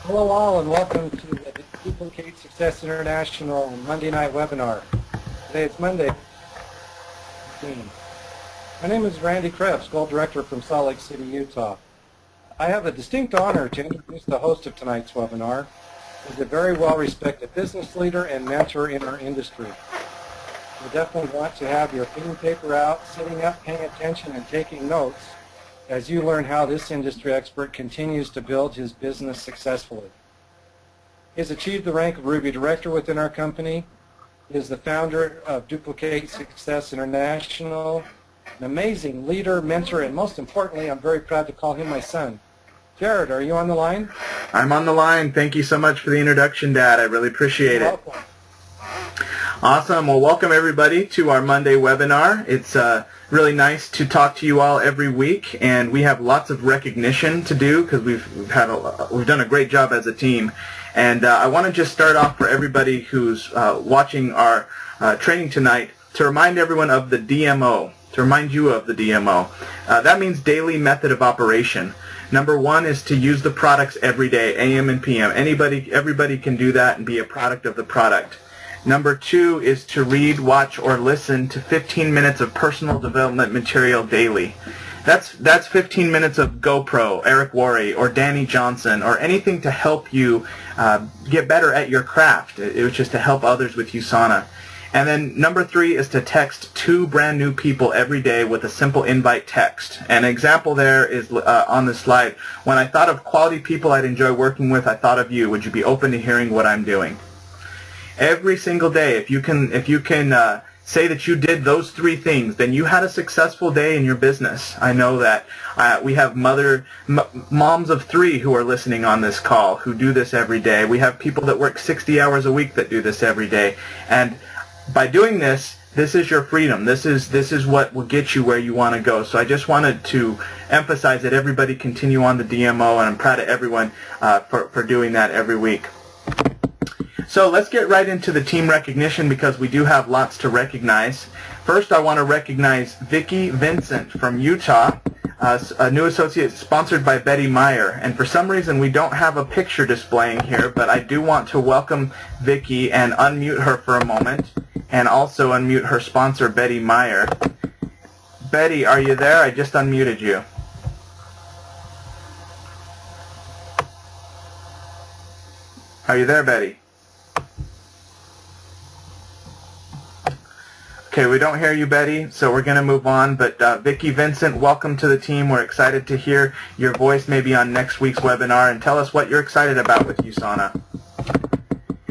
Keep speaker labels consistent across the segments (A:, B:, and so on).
A: Hello all and welcome to the Duplicate Success International Monday night webinar. Today it's Monday. My name is Randy Krebs, Gold Director from Salt Lake City, Utah. I have a distinct honor to introduce the host of tonight's webinar. He's a very well-respected business leader and mentor in our industry. You definitely want to have your pen and paper out, sitting up, paying attention, and taking notes as you learn how this industry expert continues to build his business successfully. He has achieved the rank of Ruby Director within our company. He is the founder of Duplicate Success International, an amazing leader, mentor, and most importantly, I'm very proud to call him my son. Jared, are you on the line?
B: I'm on the line. Thank you so much for the introduction, Dad. I really appreciate it.
A: Welcome.
B: Awesome. Well, welcome everybody to our Monday webinar. It's really nice to talk to you all every week, and we have lots of recognition to do because we've done a great job as a team. And I want to just start off for everybody who's watching our training tonight to remind everyone of the DMO. To remind you of the DMO. That means daily method of operation. Number one is to use the products every day, AM and PM. Everybody can do that and be a product of the product. Number two is to read, watch, or listen to 15 minutes of personal development material daily. That's 15 minutes of GoPro, Eric Worre, or Danny Johnson, or anything to help you get better at your craft. It was just to help others with USANA. And then number three is to text 2 brand new people every day with a simple invite text. An example there is on the slide. When I thought of quality people I'd enjoy working with, I thought of you. Would you be open to hearing what I'm doing? Every single day, if you can say that you did those 3 things, then you had a successful day in your business. I know that we have moms of 3 who are listening on this call who do this every day. We have people that work 60 hours a week that do this every day. And by doing this, this is your freedom. This is what will get you where you want to go. So I just wanted to emphasize that everybody continue on the DMO, and I'm proud of everyone for doing that every week. So let's get right into the team recognition because we do have lots to recognize. First, I want to recognize Vicki Vincent from Utah, a new associate sponsored by Betty Meyer. And for some reason, we don't have a picture displaying here, but I do want to welcome Vicki and unmute her for a moment, and also unmute her sponsor, Betty Meyer. Betty, are you there? I just unmuted you. Are you there, Betty? Okay, we don't hear you, Betty, so we're going to move on. But Vicki Vincent, welcome to the team. We're excited to hear your voice maybe on next week's webinar, and tell us what you're excited about with USANA.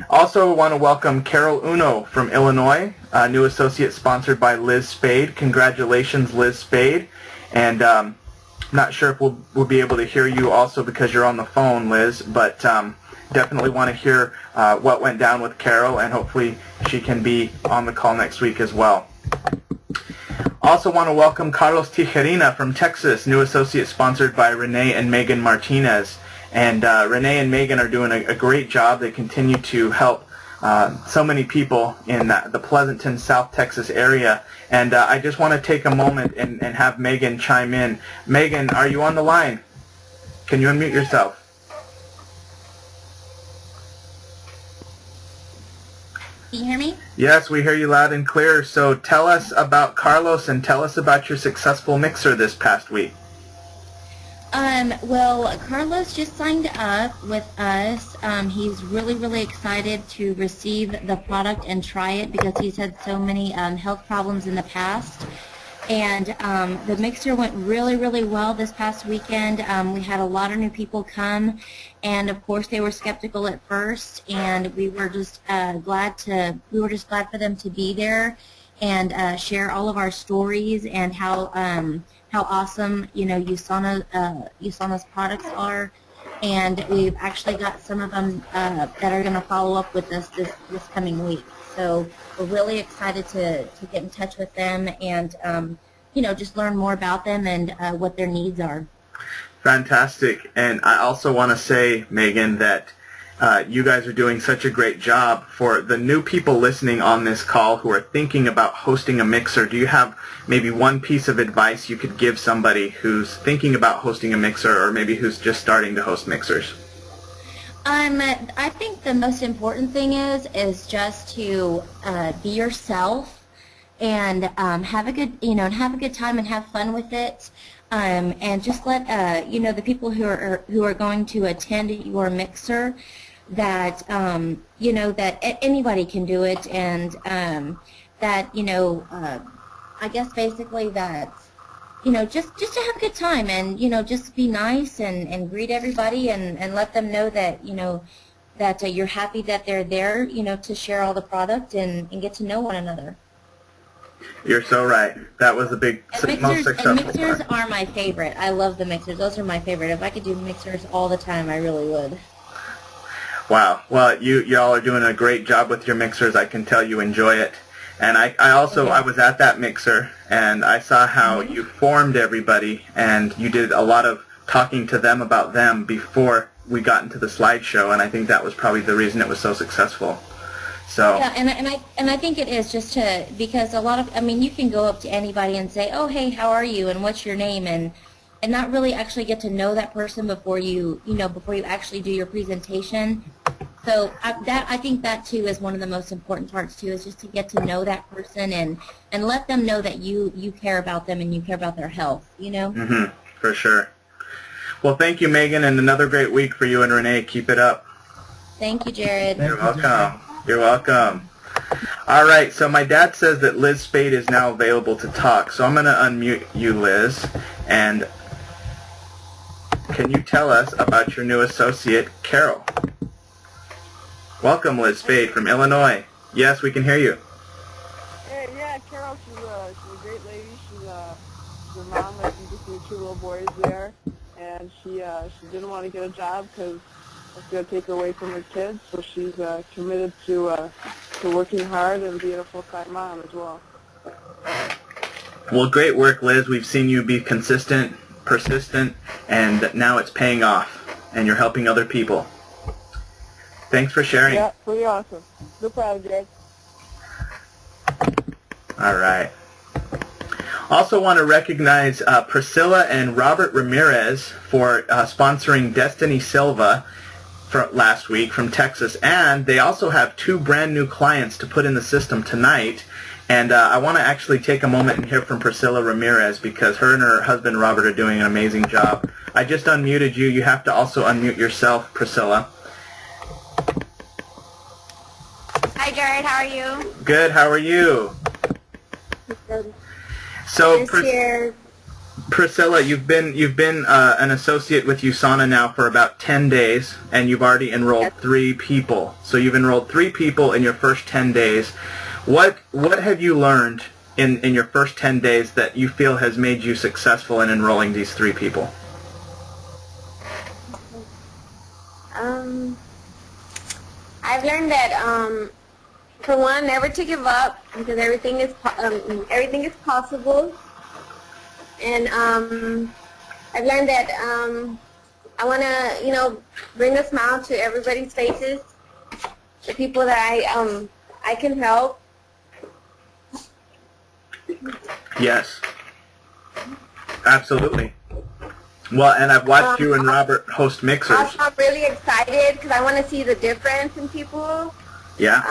B: Also, we want to welcome Carol Uno from Illinois, a new associate sponsored by Liz Spade. Congratulations, Liz Spade. And not sure if we'll be able to hear you also because you're on the phone, Liz, but definitely want to hear what went down with Carol, and hopefully she can be on the call next week as well. Also want to welcome Carlos Tijerina from Texas, new associate sponsored by Renee and Megan Martinez. And Renee and Megan are doing a great job. They continue to help so many people in the Pleasanton, South Texas area. And I just want to take a moment and have Megan chime in. Megan, are you on the line? Can you unmute yourself?
C: Can you hear me?
B: Yes, we hear you loud and clear. So tell us about Carlos and tell us about your successful mixer this past week.
C: Well, Carlos just signed up with us. He's really, really excited to receive the product and try it because he's had so many health problems in the past. And the mixer went really, really well this past weekend. We had a lot of new people come, and of course they were skeptical at first, and we were just glad for them to be there and share all of our stories and how awesome USANA's products are. And we've actually got some of them that are going to follow up with us this coming week. So we're really excited to get in touch with them and, just learn more about them and what their needs are.
B: Fantastic. And I also want to say, Megan, that you guys are doing such a great job. For the new people listening on this call who are thinking about hosting a mixer, do you have maybe one piece of advice you could give somebody who's thinking about hosting a mixer or maybe who's just starting to host mixers?
C: I think the most important thing is just to be yourself and have a good, and have a good time and have fun with it. And just let the people who are going to attend your mixer that that anybody can do it, and that I guess basically that just to have a good time, and just be nice and greet everybody, and let them know that that you're happy that they're there to share all the product and get to know one another.
B: You're so right. That was the most successful
C: Mixers
B: part.
C: are my favorite. I love the mixers. Those are my favorite. If I could do mixers all the time, I really would.
B: Wow. Well, y'all are doing a great job with your mixers. I can tell you enjoy it. And I also, I was at that mixer, and I saw how you formed everybody, and you did a lot of talking to them about them before we got into the slideshow, and I think that was probably the reason it was so successful. So
C: Yeah, and I think it is just because a lot of, you can go up to anybody and say, oh, hey, how are you, and what's your name, and not really actually get to know that person before you actually do your presentation. So I think that too is one of the most important parts too, is just to get to know that person and let them know that you care about them and you care about their health.
B: For sure. Well, thank you, Megan, and another great week for you and Renee. Keep it up.
C: Thank you, Jared.
B: You're welcome. You're welcome. All right, so my dad says that Liz Spade is now available to talk, so I'm going to unmute you, Liz, and can you tell us about your new associate, Carol? Welcome, Liz Spade from Illinois. Yes, we can hear you.
D: Hey, yeah, Carol, she's a great lady. She's a mom. I think just two little boys there, and she didn't want to get a job because it's going to take her away from her kids. So she's committed to working hard and being a full-time mom as well.
B: Well, great work, Liz. We've seen you be consistent, persistent, and now it's paying off, and you're helping other people. Thanks for sharing.
D: Yeah, pretty awesome. No problem, Jared.
B: All right. Also want to recognize Priscilla and Robert Ramirez for sponsoring Destiny Silva last week from Texas, and they also have 2 brand new clients to put in the system tonight. And I want to actually take a moment and hear from Priscilla Ramirez, because her and her husband Robert are doing an amazing job. I just unmuted you. You have to also unmute yourself, Priscilla.
E: Hi, Jared. How are you?
B: Good. How are you?
E: Good.
B: So,
E: Cheers.
B: Priscilla, you've been an associate with USANA now for about 10 days, and you've already enrolled 3 people. So you've enrolled 3 people in your first 10 days. What have you learned in your first 10 days that you feel has made you successful in enrolling these 3 people?
E: I've learned that for one, never to give up, because everything is possible. And I've learned that I want to bring a smile to everybody's faces, the people that I can help.
B: Yes, absolutely. Well, and I've watched you and Robert host mixers.
E: Also, I'm really excited because I want to see the difference in people.
B: Yeah.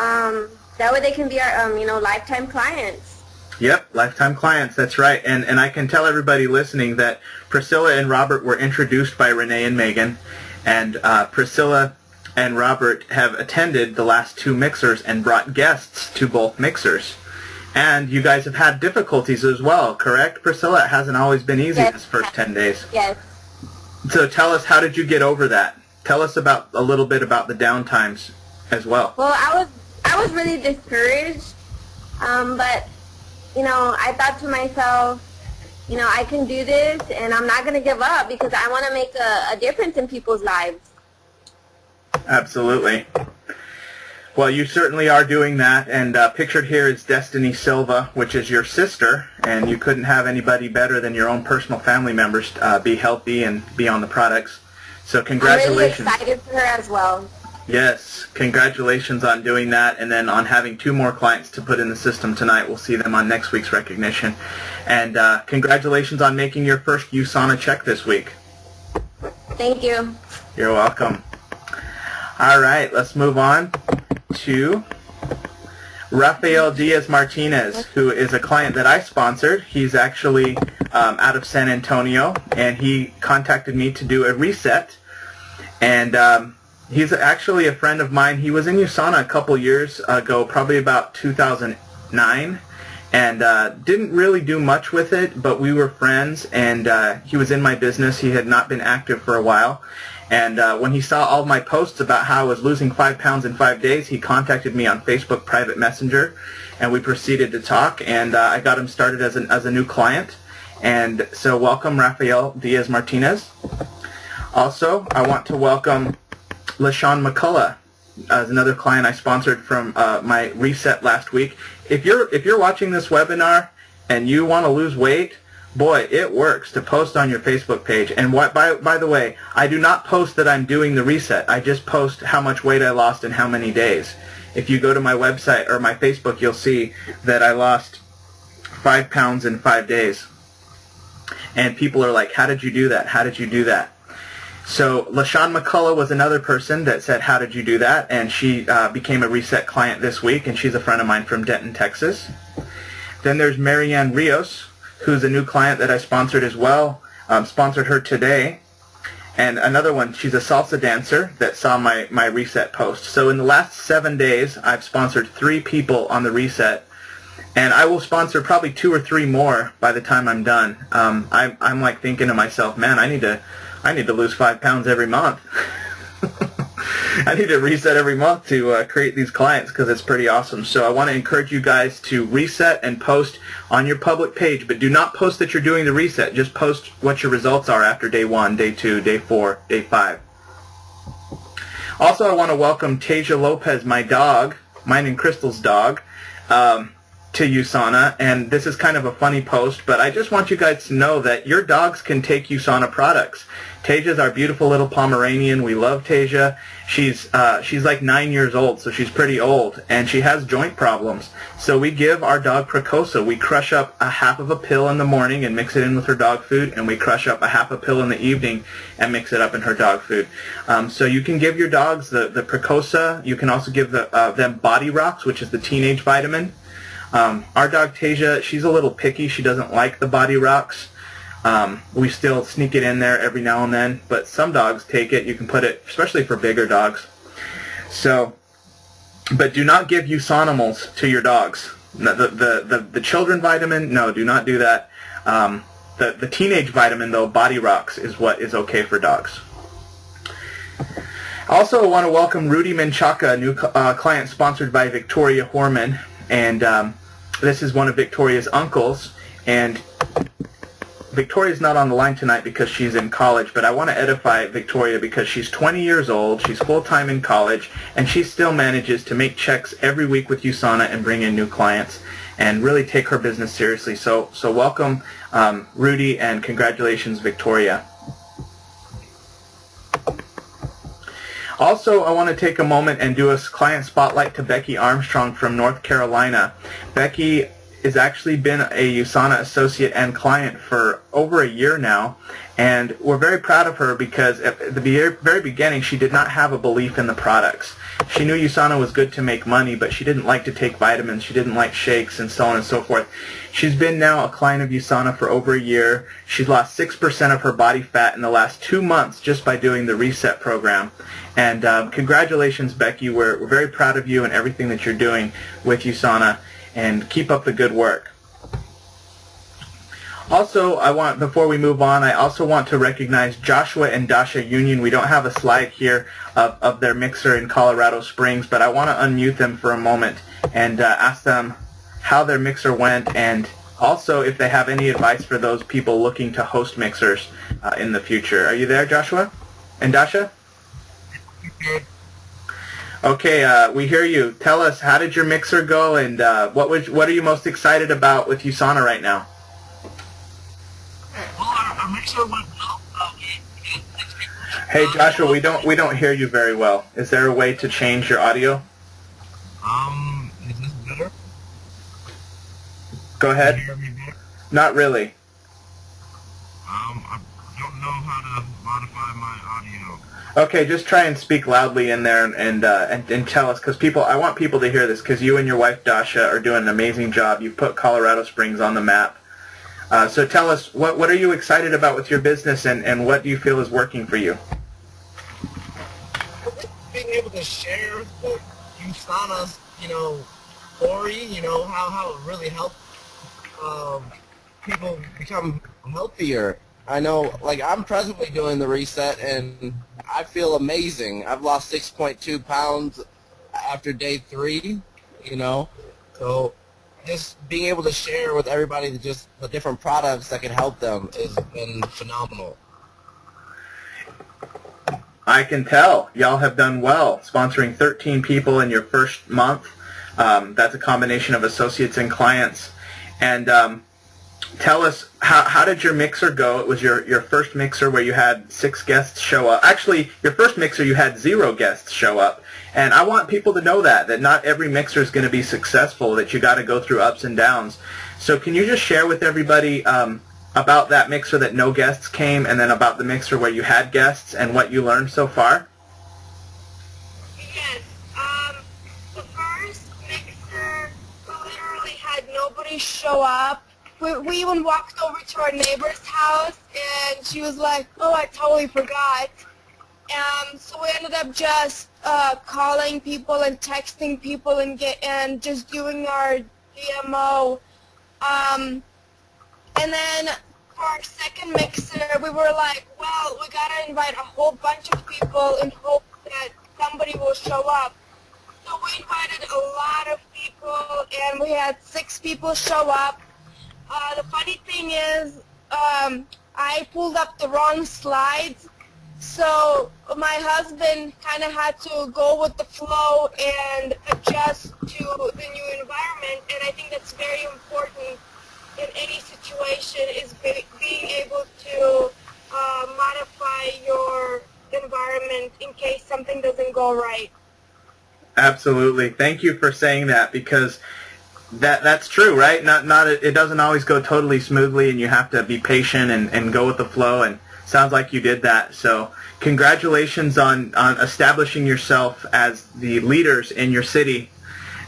E: That way they can be our, lifetime clients.
B: Yep, lifetime clients, that's right. And I can tell everybody listening that Priscilla and Robert were introduced by Renee and Megan, and Priscilla and Robert have attended the last 2 mixers and brought guests to both mixers. And you guys have had difficulties as well, correct, Priscilla? It hasn't always been easy this first 10 days.
E: Yes.
B: So tell us, how did you get over that? Tell us a little bit about the downtimes as well.
E: Well, I was really discouraged, but I thought to myself, I can do this, and I'm not going to give up because I want to make a difference in people's lives.
B: Absolutely. Well, you certainly are doing that, and pictured here is Destiny Silva, which is your sister, and you couldn't have anybody better than your own personal family members be healthy and be on the products. So congratulations.
E: I'm really excited for her as well.
B: Yes, congratulations on doing that, and then on having 2 more clients to put in the system tonight. We'll see them on next week's recognition. And congratulations on making your first USANA check this week.
E: Thank you.
B: You're welcome. All right, let's move on to Rafael Diaz-Martinez, who is a client that I sponsored. He's actually out of San Antonio, and he contacted me to do a reset. And he's actually a friend of mine. He was in USANA a couple years ago, probably about 2009, and didn't really do much with it, but we were friends, and he was in my business. He had not been active for a while. And when he saw all my posts about how I was losing 5 pounds in 5 days, he contacted me on Facebook Private Messenger, and we proceeded to talk, and I got him started as a new client. And so welcome, Rafael Diaz-Martinez. Also, I want to welcome LaShawn McCullough as another client I sponsored from my reset last week. If you're watching this webinar and you want to lose weight, boy, it works to post on your Facebook page. And by the way, I do not post that I'm doing the reset. I just post how much weight I lost in how many days. If you go to my website or my Facebook, you'll see that I lost 5 pounds in 5 days. And people are like, how did you do that? How did you do that? So LaShawn McCullough was another person that said, how did you do that? And she became a reset client this week, and she's a friend of mine from Denton, Texas. Then there's Marianne Rios, who's a new client that I sponsored as well. Sponsored her today. And another one, she's a salsa dancer that saw my reset post. So in the last 7 days, I've sponsored 3 people on the reset. And I will sponsor probably 2 or 3 more by the time I'm done. I'm like thinking to myself, man, I need to lose 5 pounds every month. I need to reset every month to create these clients because it's pretty awesome. So I want to encourage you guys to reset and post on your public page, but do not post that you're doing the reset. Just post what your results are after day 1, day 2, day 4, day 5. Also, I want to welcome Tasia Lopez, my dog, mine and Crystal's dog, to USANA, and this is kind of a funny post, but I just want you guys to know that your dogs can take USANA products. Tasia's our beautiful little Pomeranian. We love Tasia. She's like 9 years old, so she's pretty old, and she has joint problems. So we give our dog Precosa. We crush up a half of a pill in the morning and mix it in with her dog food, and we crush up a half a pill in the evening and mix it up in her dog food. So you can give your dogs the Precosa. You can also give them Body Rocks, which is the teenage vitamin. Our dog Tasia, she's a little picky. She doesn't like the Body Rocks. We still sneak it in there every now and then, but some dogs take it. You can put it, especially for bigger dogs. So, but do not give USANimals to your dogs. The children vitamin, no, do not do that. The teenage vitamin, though, Body Rocks, is what is okay for dogs. Also, I want to welcome Rudy Menchaca, a new client sponsored by Victoria Horman, and this is one of Victoria's uncles, and Victoria's not on the line tonight because she's in college, but I want to edify Victoria because she's 20 years old, she's full-time in college, and she still manages to make checks every week with USANA and bring in new clients and really take her business seriously. So welcome, Rudy, and congratulations, Victoria. Also, I want to take a moment and do a client spotlight to Becky Armstrong from North Carolina. Becky has actually been a USANA associate and client for over a year now, and we're very proud of her because at the very beginning she did not have a belief in the products. She knew USANA was good to make money, but she didn't like to take vitamins, she didn't like shakes, and so on and so forth. She's been now a client of USANA for over a year. She's lost 6% of her body fat in the last 2 months just by doing the Reset program. And congratulations, Becky. We're very proud of you and everything that you're doing with USANA, and keep up the good work. Also, before we move on, I also want to recognize Joshua and Dasha Union. We don't have a slide here of their mixer in Colorado Springs, but I want to unmute them for a moment and ask them how their mixer went, and also if they have any advice for those people looking to host mixers in the future. Are you there, Joshua and Dasha? Okay, we hear you. Tell us, how did your mixer go, and what are you most excited about with USANA right now?
F: Well, our mixer went well.
B: Hey, Joshua, we don't hear you very well. Is there a way to change your audio?
F: Is this better?
B: Go ahead.
F: Can you hear me better?
B: Not really.
F: I don't know how to modify my audio.
B: Okay, just try and speak loudly in there and tell us, because I want people to hear this, because you and your wife Dasha are doing an amazing job. You've put Colorado Springs on the map. So tell us, what are you excited about with your business, and what do you feel is working for you?
F: Being able to share the USANA's, story, how it really helped people become healthier. I know, I'm presently doing the reset, and I feel amazing. I've lost 6.2 pounds after day 3, So just being able to share with everybody the different products that can help them has been phenomenal.
B: I can tell. Y'all have done well, sponsoring 13 people in your first month. That's a combination of associates and clients. And tell us, how did your mixer go? It was your first mixer where you had 6 guests show up. Actually, your first mixer you had 0 guests show up. And I want people to know that not every mixer is going to be successful, that you got to go through ups and downs. So can you just share with everybody about that mixer that no guests came, and then about the mixer where you had guests and what you learned so far?
E: Yes. The first mixer, we literally had nobody show up. We even walked over to our neighbor's house, and she was like, "Oh, I totally forgot." So we ended up just calling people and texting people and just doing our DMO. And then for our second mixer, we were like, well, we gotta invite a whole bunch of people and hope that somebody will show up. So we invited a lot of people, and we had 6 people show up. The funny thing is, I pulled up the wrong slides, so my husband kind of had to go with the flow and adjust to the new environment, and I think that's very important in any situation, is being able to modify your environment in case something doesn't go right.
B: Absolutely. Thank you for saying that, because that's true, right? It doesn't always go totally smoothly, and you have to be patient and go with the flow, and sounds like you did that. So congratulations on establishing yourself as the leaders in your city,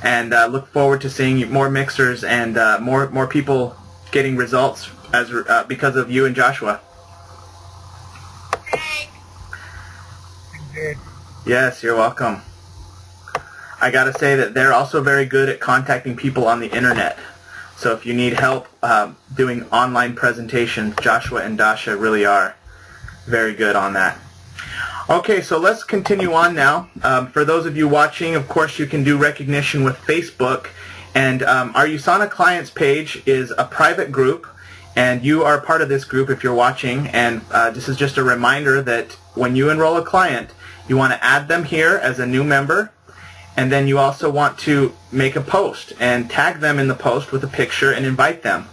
B: and look forward to seeing more mixers and more people getting results because of you and Joshua.
E: Thanks.
B: Yes, you're welcome. I got to say that they're also very good at contacting people on the internet. So if you need help doing online presentations, Joshua and Dasha really are very good on that. Okay, so let's continue on now. For those of you watching, of course, you can do recognition with Facebook. And our USANA clients page is a private group, and you are part of this group if you're watching. And this is just a reminder that when you enroll a client, you want to add them here as a new member. And then you also want to make a post and tag them in the post with a picture and invite them.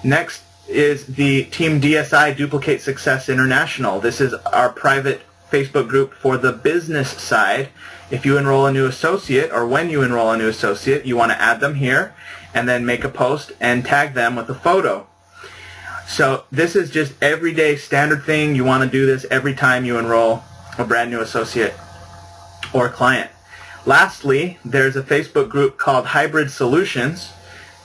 B: Next is the Team DSI Duplicate Success International. This is our private Facebook group for the business side. If you enroll a new associate, or when you enroll a new associate, you want to add them here and then make a post and tag them with a photo. So this is just everyday standard thing. You want to do this every time you enroll a brand new associate or client. Lastly, there's a Facebook group called Hybrid Solutions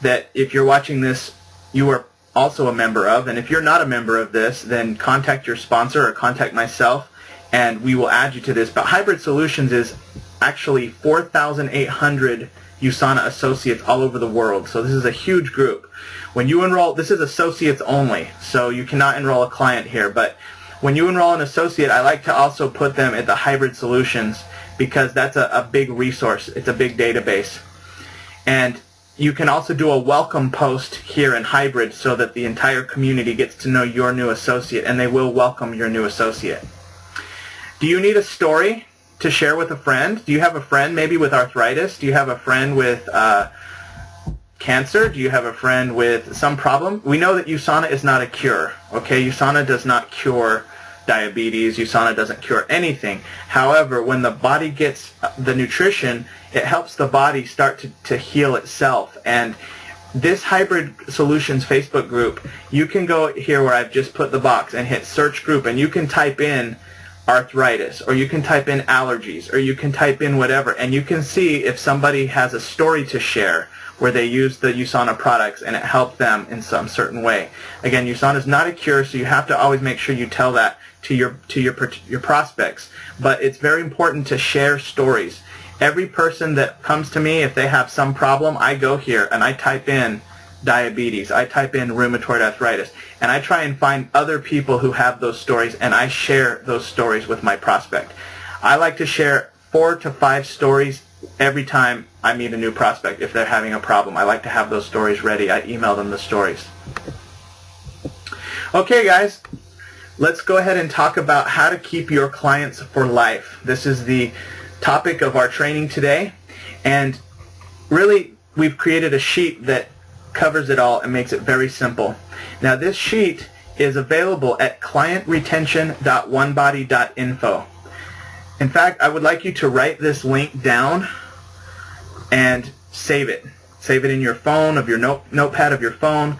B: that if you're watching this, you are also a member of. And if you're not a member of this, then contact your sponsor or contact myself, and we will add you to this. But Hybrid Solutions is actually 4,800 USANA associates all over the world. So this is a huge group. When you enroll, this is associates only, so you cannot enroll a client here. But when you enroll an associate, I like to also put them at the Hybrid Solutions, because that's a big resource. It's a big database. And you can also do a welcome post here in Hybrid so that the entire community gets to know your new associate, and they will welcome your new associate. Do you need a story to share with a friend? Do you have a friend maybe with arthritis? Do you have a friend with cancer? Do you have a friend with some problem? We know that USANA is not a cure. Okay, USANA does not cure diabetes. USANA doesn't cure anything. However, when the body gets the nutrition, it helps the body start to heal itself. And this Hybrid Solutions Facebook group, you can go here where I've just put the box and hit search group, and you can type in arthritis, or you can type in allergies, or you can type in whatever, and you can see if somebody has a story to share where they use the USANA products and it helped them in some certain way. Again, USANA is not a cure, so you have to always make sure you tell that to your prospects. But it's very important to share stories. Every person that comes to me, if they have some problem, I go here and I type in diabetes, I type in rheumatoid arthritis, and I try and find other people who have those stories, and I share those stories with my prospect. I like to share 4 to 5 stories every time I meet a new prospect. If they're having a problem, I like to have those stories ready. I email them the stories. Okay, guys, let's go ahead and talk about how to keep your clients for life. This is the topic of our training today, and really we've created a sheet that covers it all and makes it very simple. Now, this sheet is available at clientretention.onebody.info. In fact, I would like you to write this link down and save it. Save it in your phone, of your notepad of your phone.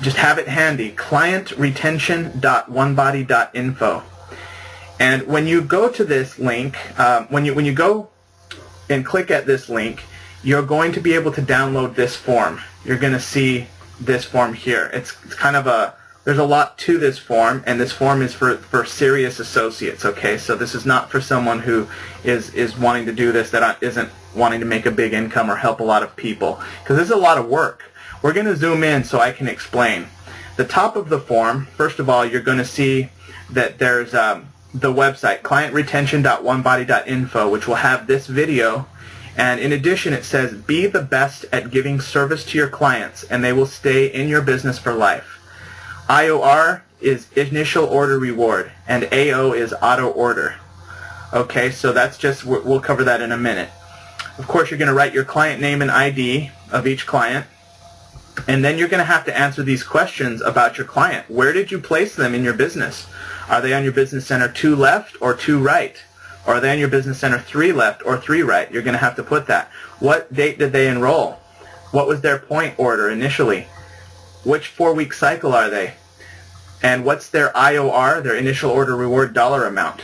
B: Just have it handy. clientretention.onebody.info. And when you go to this link, when you go and click at this link, you're going to be able to download this form. You're going to see this form here. It's kind of there's a lot to this form, and this form is for serious associates, okay? So this is not for someone who is wanting to do this, that isn't wanting to make a big income or help a lot of people, because this is a lot of work. We're going to zoom in so I can explain. The top of the form, first of all, you're going to see that there's the website, clientretention.onebody.info, which will have this video. And in addition, it says, be the best at giving service to your clients, and they will stay in your business for life. IOR is initial order reward, and AO is auto order. Okay, so that's just, we'll cover that in a minute. Of course, you're going to write your client name and ID of each client, and then you're going to have to answer these questions about your client. Where did you place them in your business? Are they on your business center 2 left or 2 right? Or are they on your business center 3 left or 3 right? You're going to have to put that. What date did they enroll? What was their point order initially? Which 4-week cycle are they? And what's their IOR, their initial order reward dollar amount?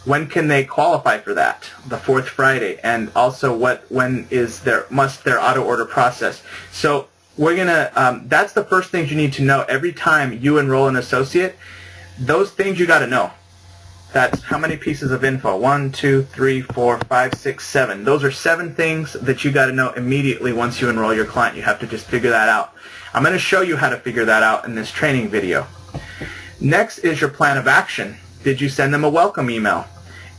B: When can they qualify for that? The 4th Friday. And also when is their auto order process? So we're going to, that's the first things you need to know every time you enroll an associate. Those things you got to know. That's how many pieces of info? 1, 2, 3, 4, 5, 6, 7. Those are 7 things that you got to know immediately once you enroll your client. You have to just figure that out. I'm going to show you how to figure that out in this training video. Next is your plan of action. Did you send them a welcome email?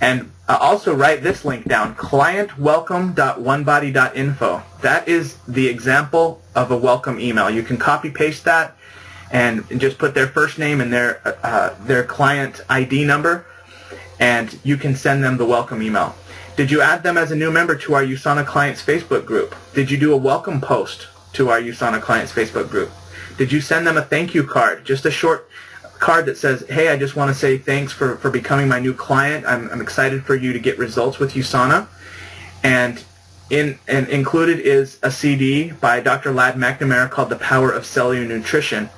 B: And also write this link down, clientwelcome.onebody.info. That is the example of a welcome email. You can copy paste that and just put their first name and their client ID number, and you can send them the welcome email. Did you add them as a new member to our USANA Clients Facebook group? Did you do a welcome post to our USANA Clients Facebook group? Did you send them a thank you card, just a short card that says, hey, I just want to say thanks for becoming my new client. I'm excited for you to get results with USANA. And included is a CD by Dr. Ladd McNamara called The Power of Cellular Nutrition.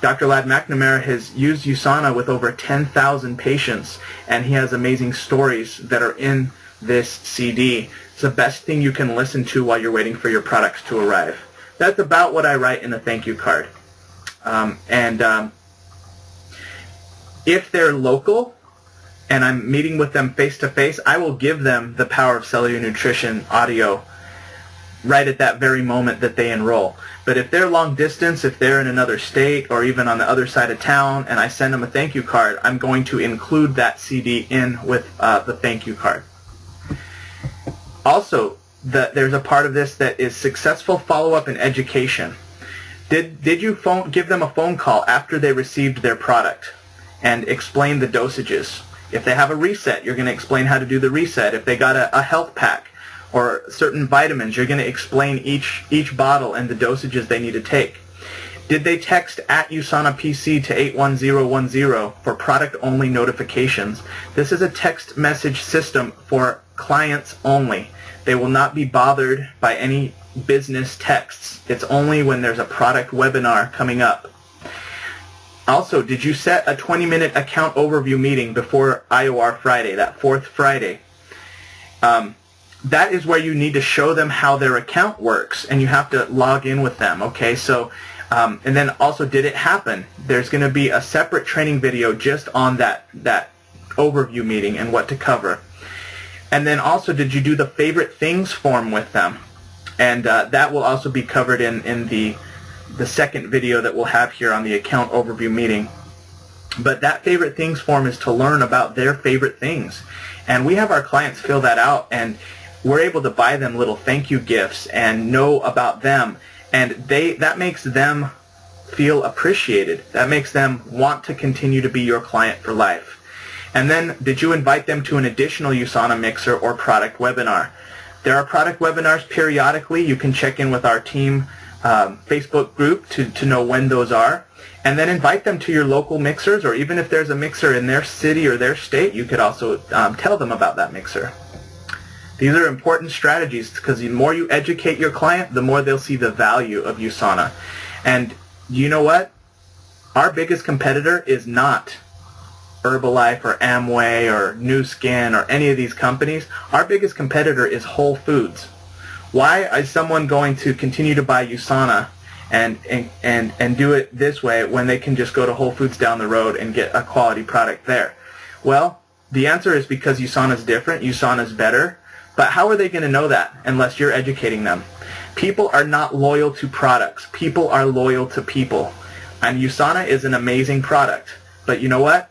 B: Dr. Ladd McNamara has used USANA with over 10,000 patients, and he has amazing stories that are in this CD. It's the best thing you can listen to while you're waiting for your products to arrive. That's about what I write in the thank you card. If they're local and I'm meeting with them face-to-face, I will give them the Power of Cellular Nutrition audio right at that very moment that they enroll. But if they're long distance, if they're in another state or even on the other side of town and I send them a thank you card, I'm going to include that CD in with the thank you card. Also, there's a part of this that is successful follow-up and education. Did you give them a phone call after they received their product and explain the dosages? If they have a reset, you're going to explain how to do the reset. If they got a health pack or certain vitamins, you're going to explain each bottle and the dosages they need to take. Did they text at USANA PC to 81010 for product-only notifications? This is a text message system for clients only. They will not be bothered by any business texts. It's only when there's a product webinar coming up. Also, did you set a 20-minute account overview meeting before IOR Friday, that fourth Friday? That is where you need to show them how their account works, and you have to log in with them, okay? So, and then also, did it happen? There's going to be a separate training video just on that overview meeting and what to cover. And then also, did you do the favorite things form with them? And that will also be covered in the second video that we'll have here on the account overview meeting. But that favorite things form is to learn about their favorite things. And we have our clients fill that out, and we're able to buy them little thank you gifts and know about them. And that makes them feel appreciated. That makes them want to continue to be your client for life. And then, did you invite them to an additional USANA mixer or product webinar? There are product webinars periodically. You can check in with our team Facebook group to know when those are. And then invite them to your local mixers, or even if there's a mixer in their city or their state, you could also tell them about that mixer. These are important strategies because the more you educate your client, the more they'll see the value of USANA. And you know what? Our biggest competitor is not Herbalife or Amway or Nu Skin or any of these companies. Our biggest competitor is Whole Foods. Why is someone going to continue to buy USANA and do it this way when they can just go to Whole Foods down the road and get a quality product there? Well, the answer is because USANA is different, USANA is better. But how are they going to know that unless you're educating them? People are not loyal to products. People are loyal to people. And USANA is an amazing product. But you know what?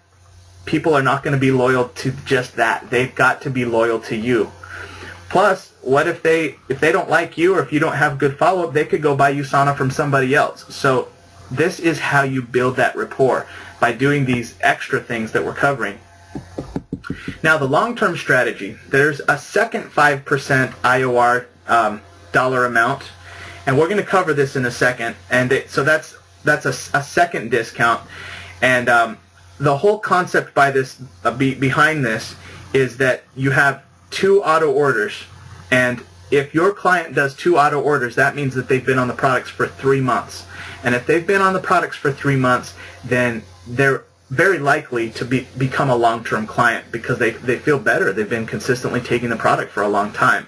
B: People are not going to be loyal to just that. They've got to be loyal to you. Plus, what if they don't like you, or if you don't have good follow-up, they could go buy USANA from somebody else. So this is how you build that rapport, by doing these extra things that we're covering. Now, the long-term strategy, there's a second 5% IOR dollar amount, and we're going to cover this in a second. And so that's a second discount. And the whole concept behind this is that you have 2 auto orders, and if your client does 2 auto orders, that means that they've been on the products for 3 months. And if they've been on the products for 3 months, then they're very likely to become a long-term client because they feel better. They've been consistently taking the product for a long time.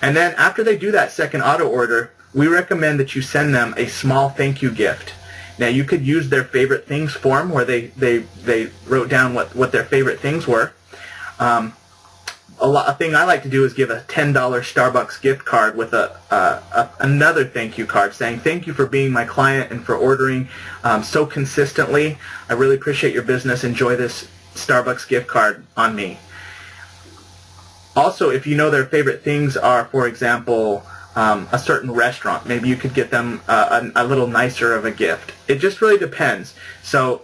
B: And then after they do that second auto order, we recommend that you send them a small thank you gift. Now, you could use their favorite things form where they wrote down what their favorite things were. A thing I like to do is give a $10 Starbucks gift card with another thank you card saying, thank you for being my client and for ordering so consistently. I really appreciate your business. Enjoy this Starbucks gift card on me. Also, if you know their favorite things are, for example, a certain restaurant, maybe you could get them a little nicer of a gift. It just really depends. So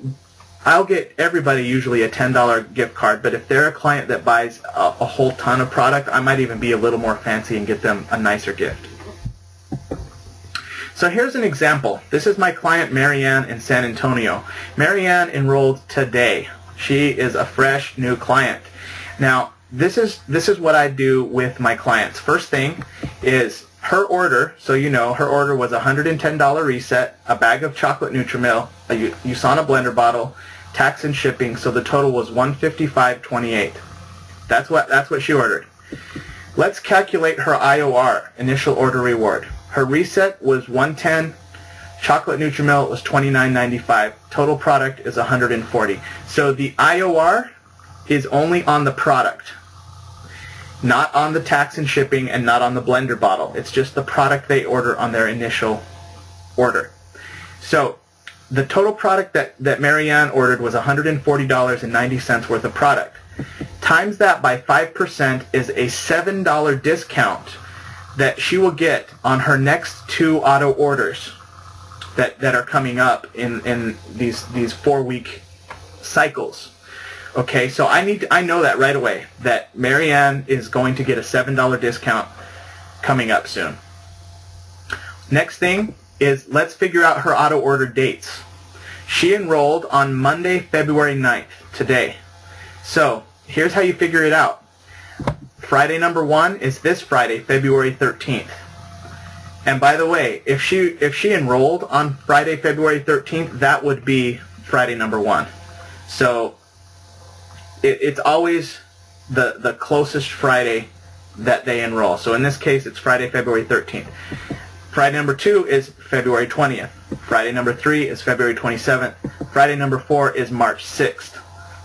B: I'll get everybody usually a $10 gift card, but if they're a client that buys a whole ton of product, I might even be a little more fancy and get them a nicer gift. So here's an example. This is my client Marianne in San Antonio. Marianne enrolled today. She is a fresh new client. Now, this is what I do with my clients. First thing is her order, so you know, her order was a $110 reset, a bag of chocolate Nutrimilk, a USANA blender bottle, tax and shipping, so the total was $155.28. That's what she ordered. Let's calculate her IOR, initial order reward. Her reset was $110, chocolate Nutrimilk was $29.95. Total product is $140. So the IOR is only on the product, not on the tax and shipping and not on the blender bottle. It's just the product they order on their initial order. So the total product that Marianne ordered was $140.90 worth of product. Times that by 5% is a $7 discount that she will get on her next 2 auto orders that are coming up in these 4-week cycles. Okay, so I know that right away, that Marianne is going to get a $7 discount coming up soon. Next thing is, let's figure out her auto order dates. She enrolled on Monday, February 9th, today. So here's how you figure it out. Friday number 1 is this Friday, February 13th. And by the way, if she enrolled on Friday, February 13th, that would be Friday number 1. So it's always the closest Friday that they enroll. So in this case, it's Friday, February 13th. Friday number 2 is February 20th. Friday number 3 is February 27th. Friday number 4 is March 6th.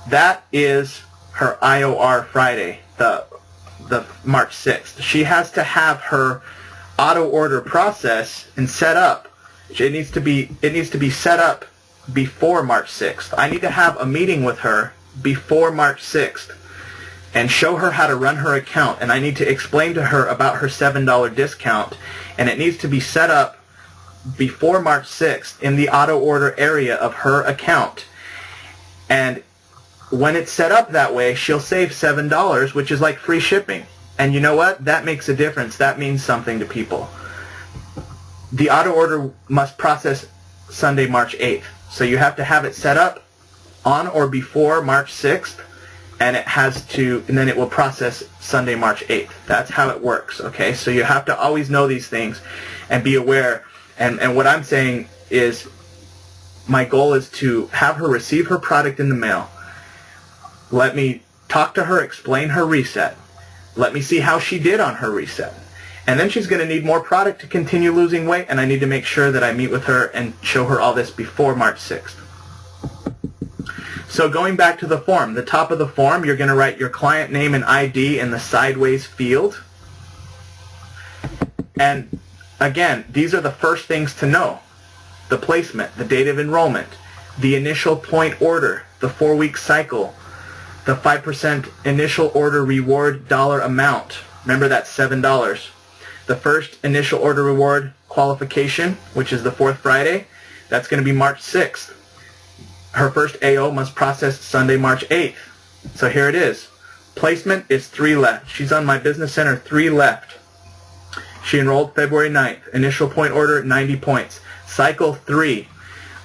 B: That is her IOR Friday, the March 6th. She has to have her auto order process and set up. It needs to be set up before March 6th. I need to have a meeting with her before March 6th and show her how to run her account, and I need to explain to her about her $7 discount, and it needs to be set up before March 6th in the auto order area of her account. And when it's set up that way, she'll save $7, which is like free shipping. And you know what? That makes a difference. That means something to people. The auto order must process Sunday, March 8th. So you have to have it set up on or before March 6th, and then it will process Sunday, March 8th. That's how it works, okay? So you have to always know these things and be aware. And what I'm saying is my goal is to have her receive her product in the mail. Let me talk to her, explain her reset. Let me see how she did on her reset. And then she's going to need more product to continue losing weight, and I need to make sure that I meet with her and show her all this before March 6th. So going back to the form, the top of the form, you're going to write your client name and ID in the sideways field. And again, these are the first things to know. The placement, the date of enrollment, the initial point order, the 4-week cycle, the 5% initial order reward dollar amount. Remember, that's $7. The first initial order reward qualification, which is the 4th Friday, that's going to be March 6th. Her first AO must process Sunday, March 8th. So here it is. Placement is 3 left. She's on My Business Center, 3 left. She enrolled February 9th. Initial point order, 90 points. Cycle 3.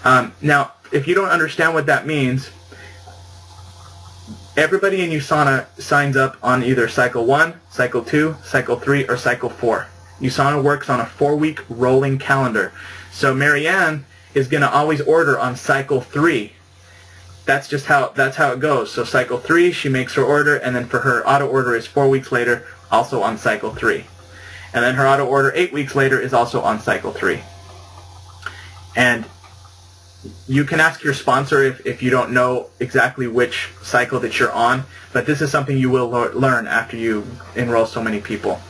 B: Now, if you don't understand what that means, everybody in USANA signs up on either Cycle 1, Cycle 2, Cycle 3, or Cycle 4. USANA works on a 4-week rolling calendar. So Marianne is going to always order on Cycle 3. That's how it goes. So Cycle 3, she makes her order, and then for her auto order is 4 weeks later, also on Cycle 3. And then her auto order 8 weeks later is also on Cycle 3. And you can ask your sponsor if you don't know exactly which cycle that you're on, but this is something you will learn after you enroll so many people.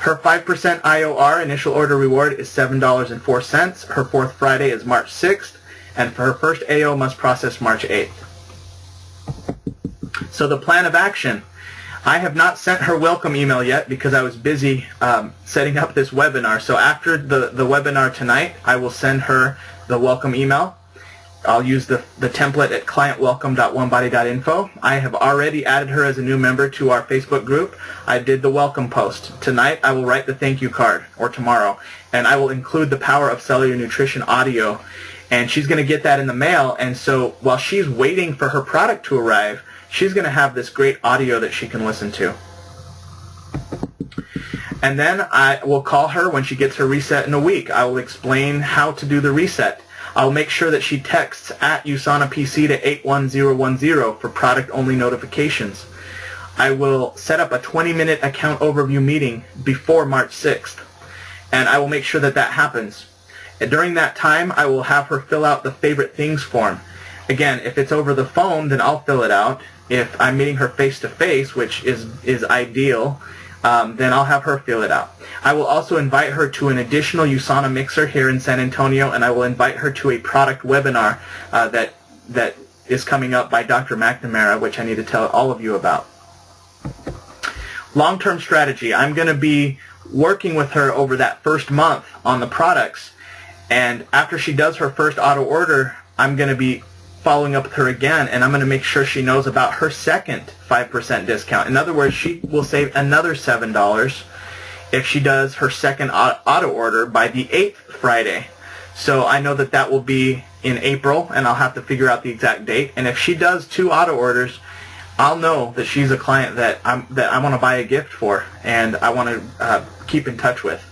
B: Her 5% IOR, initial order reward, is $7.04. Her 4th Friday is March 6th, and for her first AO must process March 8th. So the plan of action. I have not sent her welcome email yet because I was busy setting up this webinar. So after the webinar tonight, I will send her the welcome email. I'll use the template at clientwelcome.onebody.info. I have already added her as a new member to our Facebook group. I did the welcome post. Tonight I will write the thank you card, or tomorrow, and I will include the Power of Cellular Nutrition audio, and she's going to get that in the mail. And so while she's waiting for her product to arrive, she's going to have this great audio that she can listen to. And then I will call her when she gets her reset in a week. I will explain how to do the reset. I'll make sure that she texts at USANA PC to 81010 for product-only notifications. I will set up a 20-minute account overview meeting before March 6th, and I will make sure that happens. And during that time, I will have her fill out the favorite things form. Again, if it's over the phone, then I'll fill it out. If I'm meeting her face-to-face, which is ideal, then I'll have her fill it out. I will also invite her to an additional USANA mixer here in San Antonio, and I will invite her to a product webinar that is coming up by Dr. McNamara, which I need to tell all of you about. Long-term strategy. I'm going to be working with her over that first month on the products, and after she does her first auto order, I'm going to be following up with her again, and I'm going to make sure she knows about her second 5% discount. In other words, she will save another $7 if she does her second auto order by the 8th Friday. So I know that will be in April, and I'll have to figure out the exact date. And if she does 2 auto orders, I'll know that she's a client that I want to buy a gift for, and I want to keep in touch with.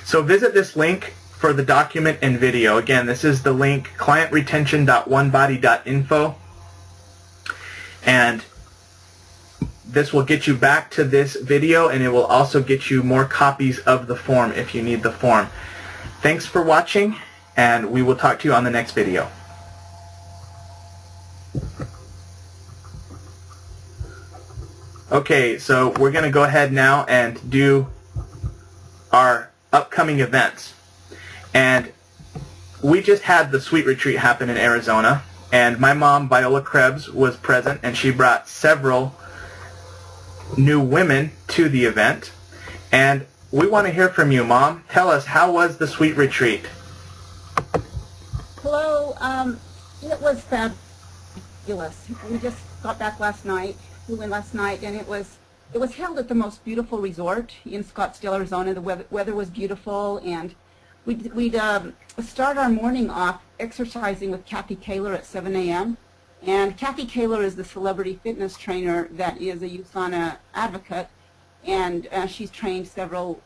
B: So visit this link for the document and video. Again, this is the link, clientretention.onebody.info. And this will get you back to this video, and it will also get you more copies of the form if you need the form. Thanks for watching, and we will talk to you on the next video. Okay, so we're going to go ahead now and do our upcoming events. And we just had the Sweet Retreat happen in Arizona, and my mom, Viola Krebs, was present, and she brought several new women to the event. And we want to hear from you, Mom. Tell us, how was the Sweet Retreat?
G: Hello. It was fabulous. We just got back last night. We went last night, and it was held at the most beautiful resort in Scottsdale, Arizona. The weather was beautiful, and we'd start our morning off exercising with Kathy Kaler at 7 a.m. And Kathy Kaler is the celebrity fitness trainer that is a USANA advocate, and she's trained several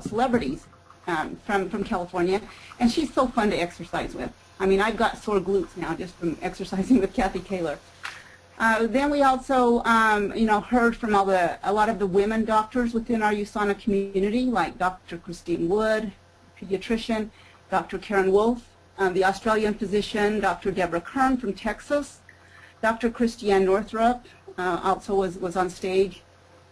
G: celebrities from California, and she's so fun to exercise with. I mean, I've got sore glutes now just from exercising with Kathy Kaler. Then we also, heard from a lot of the women doctors within our USANA community, like Dr. Christine Wood, pediatrician, Dr. Karen Wolf, the Australian physician, Dr. Deborah Kern from Texas, Dr. Christiane Northrup also was on stage.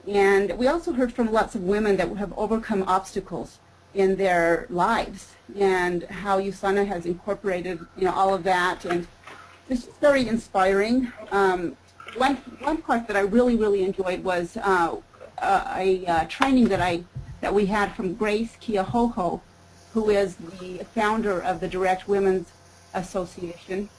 G: And we also heard from lots of women that have overcome obstacles in their lives and how USANA has incorporated, all of that. And it's just very inspiring. One part that I really enjoyed was a training that we had from Grace Keohoho, who is the founder of the Direct Women's Association.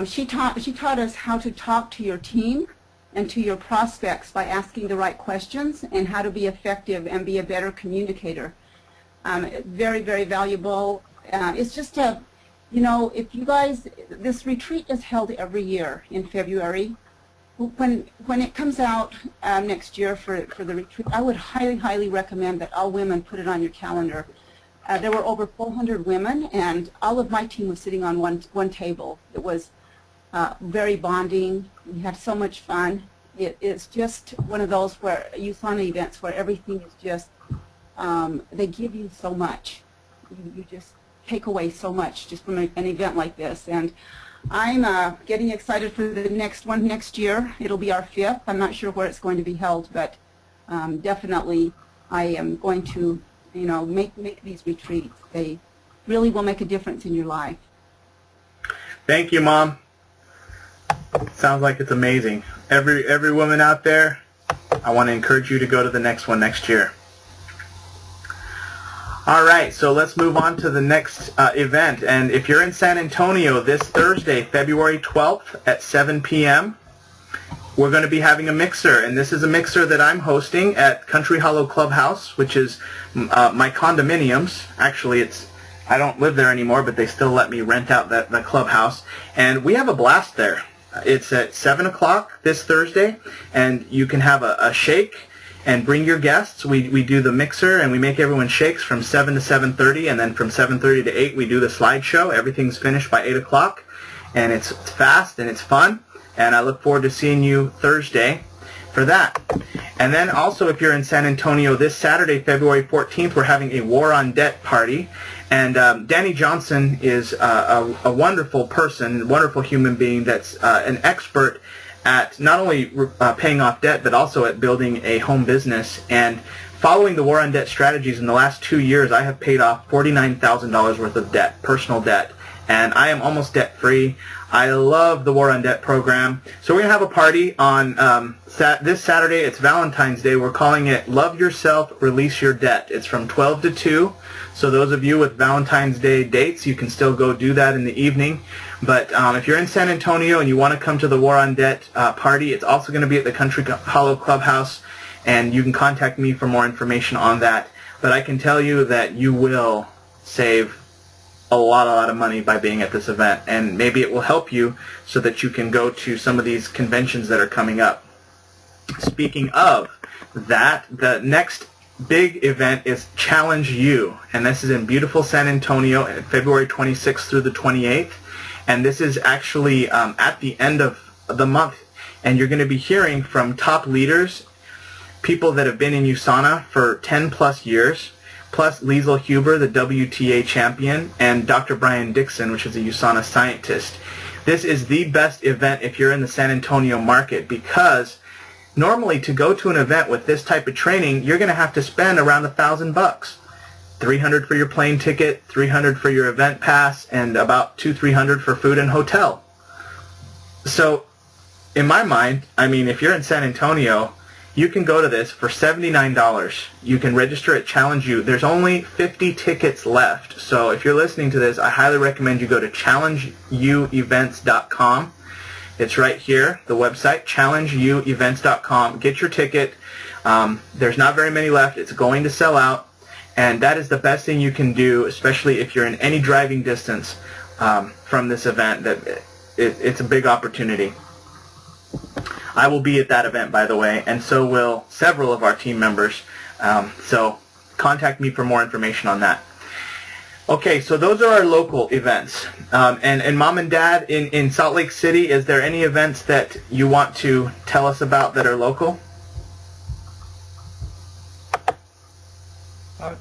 G: She taught us how to talk to your team and to your prospects by asking the right questions, and how to be effective and be a better communicator. Very valuable. It's just if you guys, this retreat is held every year in February. When it comes out next year for the retreat, I would highly recommend that all women put it on your calendar. There were over 400 women, and all of my team was sitting on one table. It was very bonding. We had so much fun. It's just one of those USANA events where everything is just, they give you so much. You just take away so much just from an event like this. And I'm getting excited for the next one next year. It'll be our 5th. I'm not sure where it's going to be held, but definitely I am going to, make these retreats. They really will make a difference in your life.
B: Thank you, Mom. Sounds like it's amazing. Every woman out there, I want to encourage you to go to the next one next year. All right, so let's move on to the next event. And if you're in San Antonio this Thursday, February 12th at 7 p.m., we're going to be having a mixer. And this is a mixer that I'm hosting at Country Hollow Clubhouse, which is my condominiums. Actually, I don't live there anymore, but they still let me rent out the clubhouse. And we have a blast there. It's at 7 o'clock this Thursday, and you can have a shake and bring your guests. We do the mixer, and we make everyone shakes from 7 to 7:30, and then from 7:30 to 8 we do the slideshow. Everything's finished by 8 o'clock, and it's fast and it's fun, and I look forward to seeing you Thursday for that. And then also, if you're in San Antonio this Saturday, February 14th, we're having a War on Debt party. And Danny Johnson is a wonderful person, wonderful human being that's an expert at not only paying off debt, but also at building a home business. And following the War on Debt strategies in the last 2 years, I have paid off $49,000 worth of debt, personal debt. And I am almost debt-free. I love the War on Debt program. So we're going to have a party on this Saturday. It's Valentine's Day. We're calling it Love Yourself, Release Your Debt. It's from 12 to 2. So those of you with Valentine's Day dates, you can still go do that in the evening. But if you're in San Antonio and you want to come to the War on Debt party, it's also going to be at the Country Hollow Clubhouse, and you can contact me for more information on that. But I can tell you that you will save a lot of money by being at this event, and maybe it will help you so that you can go to some of these conventions that are coming up. Speaking of that, the next big event is Challenge U, and this is in beautiful San Antonio, February 26th through the 28th. And this is actually at the end of the month, and you're going to be hearing from top leaders, people that have been in USANA for 10 plus years, plus Liesl Huber, the WTA champion, and Dr. Brian Dixon, which is a USANA scientist. This is the best event if you're in the San Antonio market, because normally to go to an event with this type of training, you're going to have to spend around $1,000. $300 for your plane ticket, $300 for your event pass, and about $200-300 for food and hotel. So, in my mind, I mean, if you're in San Antonio, you can go to this for $79. You can register at Challenge U. There's only 50 tickets left. So if you're listening to this, I highly recommend you go to challengeuevents.com. It's right here, the website, challengeuevents.com. Get your ticket. There's not very many left. It's going to sell out. And that is the best thing you can do, especially if you're in any driving distance from this event. It's a big opportunity. I will be at that event, by the way, and so will several of our team members. So contact me for more information on that. Okay, so those are our local events. And Mom and Dad, in Salt Lake City, is there any events that you want to tell us about that are local?
A: I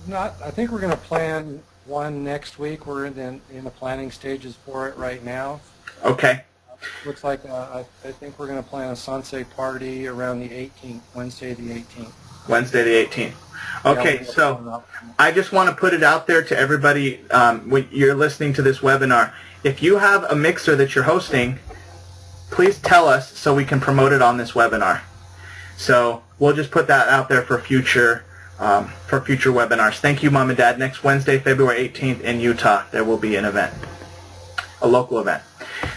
A: think we're going to plan one next week. We're in the planning stages for it right now.
B: Okay.
A: Looks like I think we're going to plan a Sanse party around the 18th, Wednesday the 18th.
B: Wednesday the 18th. Okay, so I just want to put it out there to everybody when you're listening to this webinar. If you have a mixer that you're hosting, please tell us so we can promote it on this webinar. So we'll just put that out there for future webinars. Thank you, Mom and Dad. Next Wednesday, February 18th in Utah, there will be an event, a local event.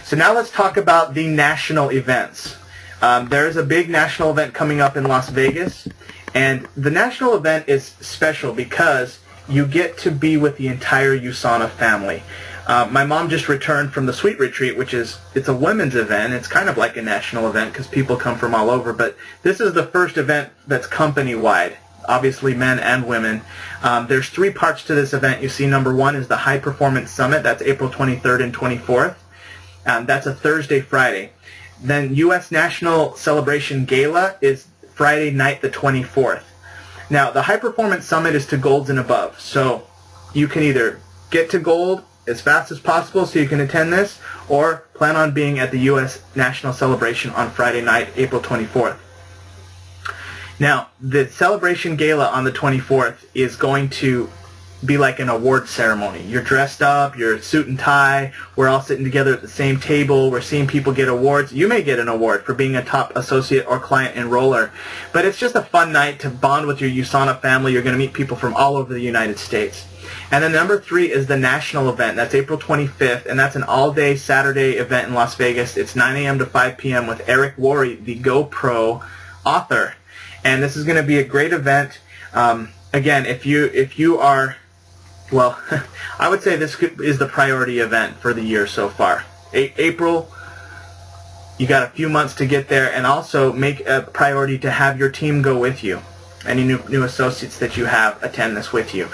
B: So now let's talk about the national events. There is a big national event coming up in Las Vegas, and the national event is special because you get to be with the entire USANA family. My mom just returned from the Sweet Retreat, it's a women's event. It's kind of like a national event because people come from all over, but this is the first event that's company-wide. Obviously men and women. There's 3 parts to this event. You see, number 1 is the High Performance Summit. That's April 23rd and 24th. That's a Thursday, Friday. Then U.S. National Celebration Gala is Friday night, the 24th. Now, the High Performance Summit is to golds and above. So you can either get to gold as fast as possible so you can attend this, or plan on being at the U.S. National Celebration on Friday night, April 24th. Now, the Celebration Gala on the 24th is going to be like an award ceremony. You're dressed up, you're suit and tie, we're all sitting together at the same table, we're seeing people get awards. You may get an award for being a top associate or client enroller, but it's just a fun night to bond with your USANA family. You're going to meet people from all over the United States. And then number 3 is the national event. That's April 25th, and that's an all-day Saturday event in Las Vegas. It's 9 a.m. to 5 p.m. with Eric Worre, the GoPro author. And this is going to be a great event. Again, if you are, well, I would say this is the priority event for the year so far. April, you got a few months to get there, and also make a priority to have your team go with you. Any new associates that you have attend this with you.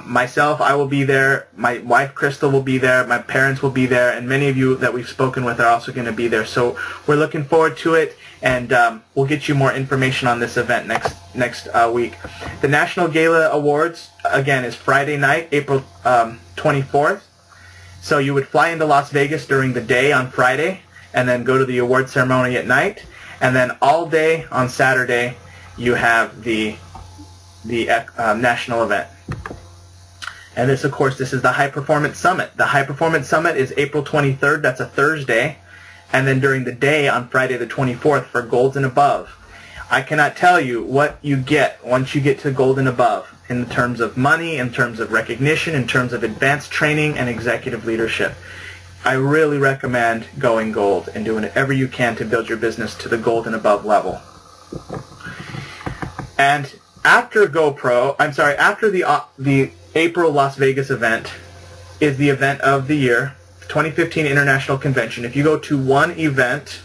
B: Myself, I will be there. My wife, Crystal, will be there. My parents will be there, and many of you that we've spoken with are also going to be there. So we're looking forward to it. And we'll get you more information on this event next week. The National Gala Awards, again, is Friday night, April 24th. So you would fly into Las Vegas during the day on Friday, and then go to the award ceremony at night. And then all day on Saturday, you have the national event. And this, of course, this is the High Performance Summit. The High Performance Summit is April 23rd. That's a Thursday. And then during the day on Friday the 24th for golds and above. I cannot tell you what you get once you get to gold and above in terms of money, in terms of recognition, in terms of advanced training and executive leadership. I really recommend going gold and doing whatever you can to build your business to the gold and above level. And after after the April Las Vegas event is the event of the year, 2015 International Convention. If you go to one event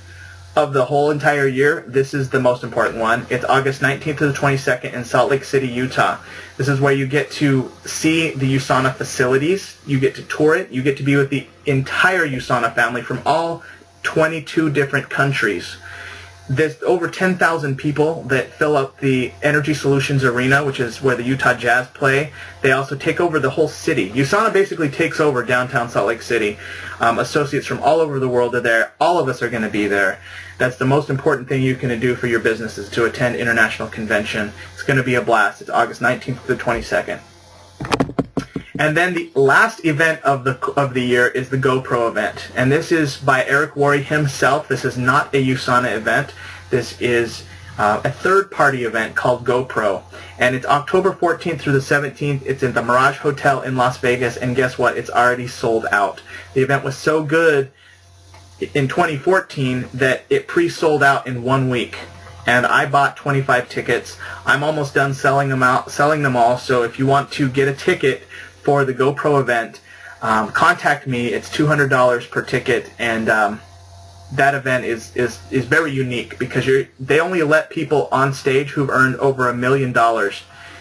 B: of the whole entire year, this is the most important one. It's August 19th to the 22nd in Salt Lake City, Utah. This is where you get to see the USANA facilities. You get to tour it. You get to be with the entire USANA family from all 22 different countries. There's over 10,000 people that fill up the Energy Solutions Arena, which is where the Utah Jazz play. They also take over the whole city. USANA basically takes over downtown Salt Lake City. Associates from all over the world are there. All of us are going to be there. That's the most important thing you can do for your business, is to attend International Convention. It's going to be a blast. It's August 19th to the 22nd. And then the last event of the year is the GoPro event. And this is by Eric Worre himself. This is not a USANA event. This is a third-party event called GoPro. And it's October 14th through the 17th. It's in the Mirage Hotel in Las Vegas. And guess what? It's already sold out. The event was so good in 2014 that it pre-sold out in 1 week. And I bought 25 tickets. I'm almost done selling them all. So if you want to get a ticket for the GoPro event, contact me. It's $200 per ticket, and that event is very unique because they only let people on stage who've earned over $1 million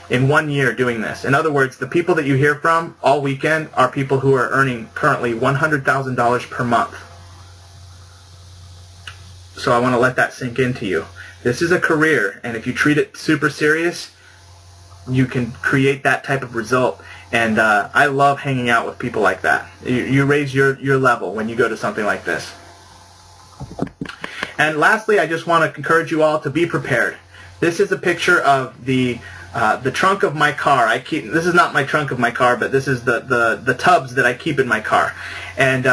B: in 1 year doing this. In other words, the people that you hear from all weekend are people who are earning currently $100,000 per month. So I want to let that sink into you. This is a career, and if you treat it super serious, you can create that type of result. And I love hanging out with people like that. You raise your level when you go to something like this. And lastly, I just want to encourage you all to be prepared. This is a picture of the trunk of my car. This is not my trunk of my car, but this is the tubs that I keep in my car. And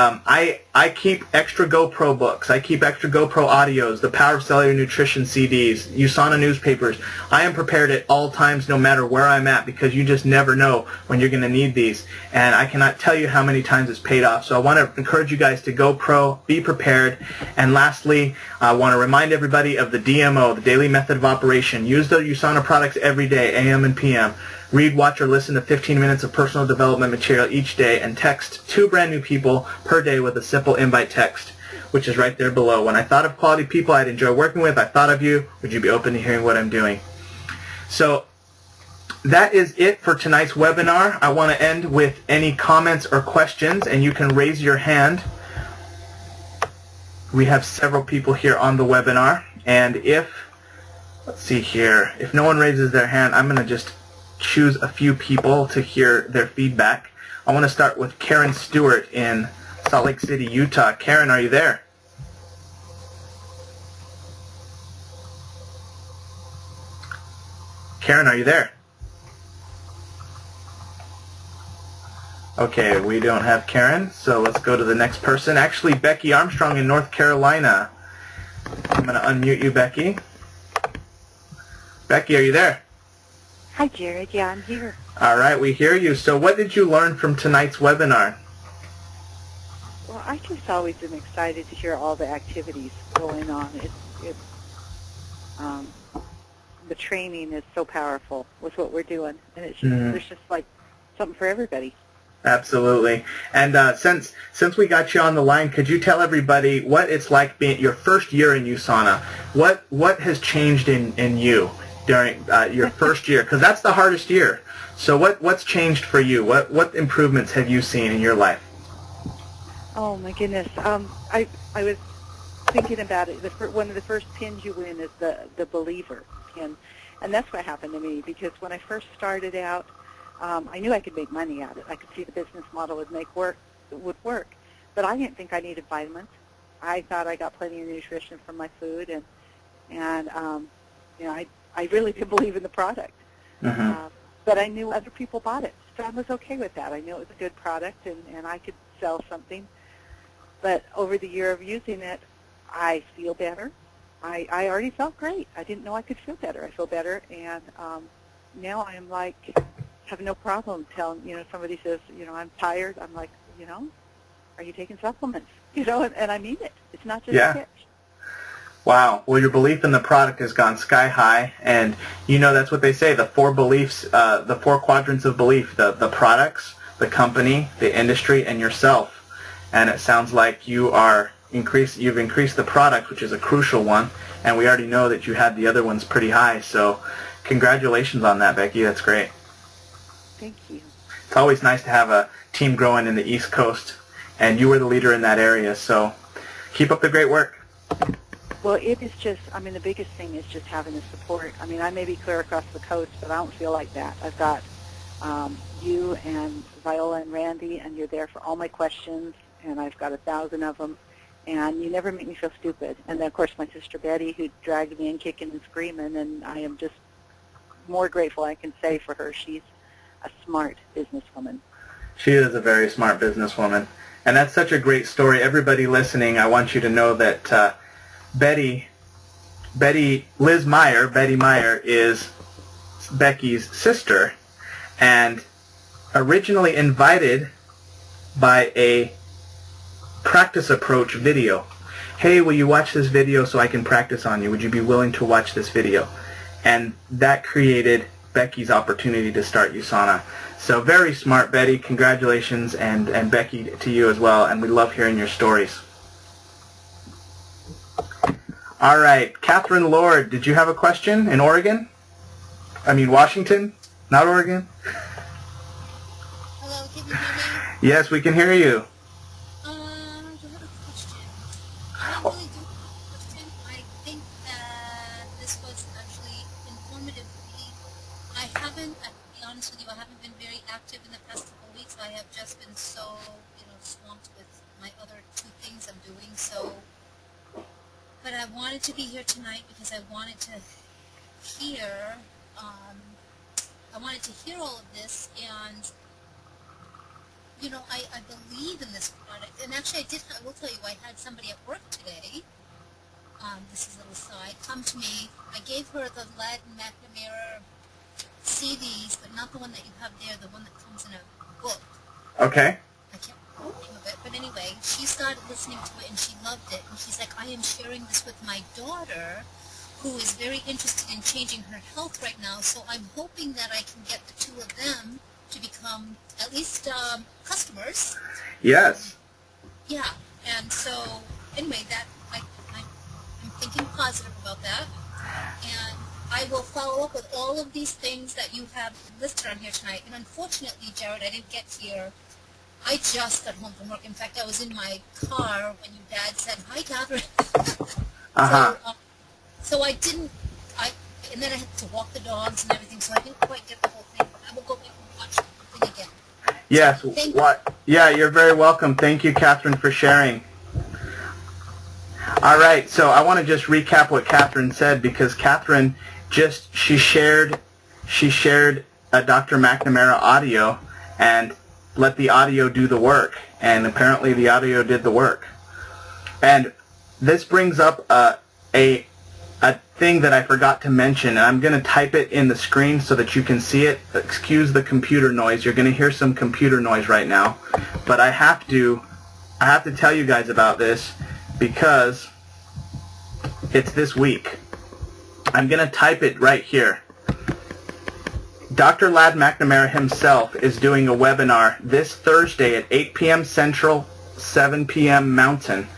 B: I keep extra GoPro books. I keep extra GoPro audios, the Power of Cellular Nutrition CDs, USANA newspapers. I am prepared at all times, no matter where I'm at, because you just never know when you're going to need these. And I cannot tell you how many times it's paid off. So I want to encourage you guys to GoPro, be prepared. And lastly, I want to remind everybody of the DMO, the Daily Method of Operation. Use the USANA products every day, AM and PM. Read, watch, or listen to 15 minutes of personal development material each day, and text 2 brand new people per day with a simple invite text, which is right there below. When I thought of quality people I'd enjoy working with, I thought of you. Would you be open to hearing what I'm doing? So that is it for tonight's webinar. I want to end with any comments or questions, and you can raise your hand. We have several people here on the webinar, and let's see here, if no one raises their hand, I'm going to just choose a few people to hear their feedback. I want to start with Karen Stewart in Salt Lake City, Utah. Karen, are you there? Karen, are you there? Okay, we don't have Karen, so let's go to the next person. Actually, Becky Armstrong in North Carolina. I'm going to unmute you, Becky. Becky, are you there?
H: Hi, Jared. Yeah, I'm here.
B: All right, we hear you. So what did you learn from tonight's webinar?
H: Well, I just always am excited to hear all the activities going on. The training is so powerful with what we're doing, and it's just, there's just like something for everybody.
B: Absolutely. And since we got you on the line, could you tell everybody what it's like being your first year in USANA? What has changed in you during your first year? Because that's the hardest year. So what's changed for you? What improvements have you seen in your life?
H: Oh my goodness. I was thinking about it. One of the first pins you win is the believer pin, and that's what happened to me, because when I first started out, I knew I could make money at it. I could see the business model would work, but I didn't think I needed vitamins. I thought I got plenty of nutrition from my food, and I really did believe in the product. But I knew other people bought it, so I was okay with that. I knew it was a good product, and I could sell something. But over the year of using it, I feel better. I already felt great. I didn't know I could feel better. I feel better, and now I'm like, have no problem telling, somebody says, I'm tired. I'm like, are you taking supplements? And I mean it. It's not just a pitch.
B: Wow. Well, your belief in the product has gone sky high, and that's what they say, the 4 beliefs, the 4 quadrants of belief, the products, the company, the industry, and yourself. And it sounds like you are you've increased the product, which is a crucial one, and we already know that you had the other ones pretty high. So congratulations on that, Becky. That's great.
H: Thank you.
B: It's always nice to have a team growing in the East Coast, and you were the leader in that area. So keep up the great work.
H: Well, it is just, I mean, the biggest thing is just having the support. I mean, I may be clear across the coast, but I don't feel like that. I've got you and Viola and Randy, and you're there for all my questions, and I've got 1,000 of them, and you never make me feel stupid. And then, of course, my sister Betty, who dragged me in kicking and screaming, and I am just more grateful I can say for her. She's a smart businesswoman.
B: She is a very smart businesswoman, and that's such a great story. Everybody listening, I want you to know that Betty Meyer is Becky's sister, and originally invited by a practice approach video. Hey, will you watch this video so I can practice on you? Would you be willing to watch this video? And that created Becky's opportunity to start USANA. So very smart, Betty. Congratulations, and Becky, to you as well, and we love hearing your stories. All right, Catherine Lord, did you have a question in Oregon? I mean Washington, not Oregon?
I: Hello, can you hear me?
B: Yes, we can hear you.
I: Do I have a question? I don't really do have a question. I think that this was actually informative for me. I haven't, to be honest with you, I haven't been very active in the past couple of weeks. I have just been so, swamped with my other two things I'm doing, so... But I wanted to be here tonight because I wanted to hear, all of this, and, I believe in this product. And actually, I will tell you, I had somebody at work today, this is a little side, come to me. I gave her the lead and McNamara CDs, but not the one that you have there, the one that comes in a book.
B: Okay.
I: I can't remember the name of it, but anyway, she started listening to it and she loved it, and she's like, I am sharing this with my daughter, who is very interested in changing her health right now, so I'm hoping that I can get the two of them to become at least customers.
B: Yes.
I: Yeah, and so anyway, that I'm thinking positive about that, and I will follow up with all of these things that you have listed on here tonight. And unfortunately, Jared, I didn't get here. I just got home from work. In fact, I was in my car when your dad said, "Hi, Catherine."
B: Uh-huh.
I: So I didn't, and then I had to walk the dogs and everything, so I didn't quite get the whole thing, but I will go back and watch the whole thing again.
B: Yes.
I: So, thank you.
B: Yeah, you're very welcome. Thank you, Catherine, for sharing. All right, so I want to just recap what Catherine said, because Catherine she shared a Dr. McNamara audio and let the audio do the work, and apparently the audio did the work. And this brings up a thing that I forgot to mention, and I'm going to type it in the screen so that you can see it. Excuse the computer noise. You're going to hear some computer noise right now, but I have to tell you guys about this because it's this week. I'm going to type it right here. Dr. Ladd McNamara himself is doing a webinar this Thursday at 8 p.m. Central, 7 p.m. Mountain.